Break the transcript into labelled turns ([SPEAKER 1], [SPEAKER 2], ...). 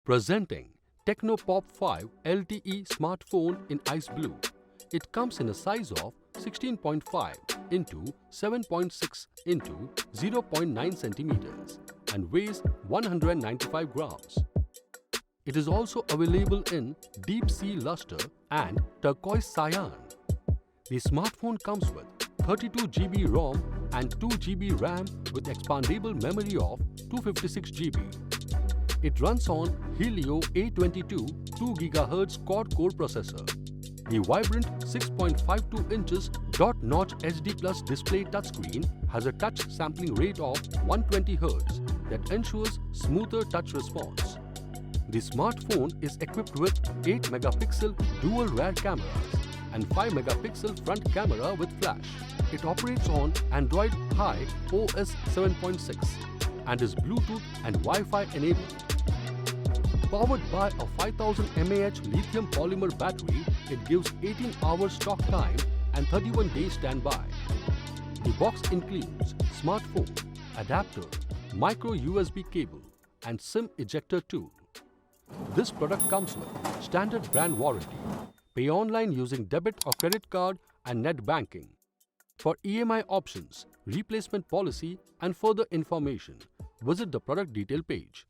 [SPEAKER 1] Presenting Tecno Pop 5 LTE smartphone in ice blue. It comes in a size of 16.5 into 7.6 into 0.9 centimeters and weighs 195 grams. It is also available in Deep Sea Luster and Turquoise Cyan. The smartphone comes with 32GB ROM and 2GB RAM with expandable memory of 256GB. It runs on Helio A22 2GHz quad-core processor. The vibrant 6.52 inches dot-notch HD Plus display touchscreen has a touch sampling rate of 120 Hz that ensures smoother touch response. The smartphone is equipped with 8-megapixel dual rear cameras and 5-megapixel front camera with flash. It operates on Android Pie OS 7.6 and is Bluetooth and Wi-Fi enabled. Powered by a 5000 mAh lithium polymer battery, it gives 18 hours talk time and 31 days standby. The box includes smartphone, adapter, micro USB cable and SIM ejector tool. This product comes with standard brand warranty. Pay online using debit or credit card and net banking. For EMI options, replacement policy and further information, visit the product detail page.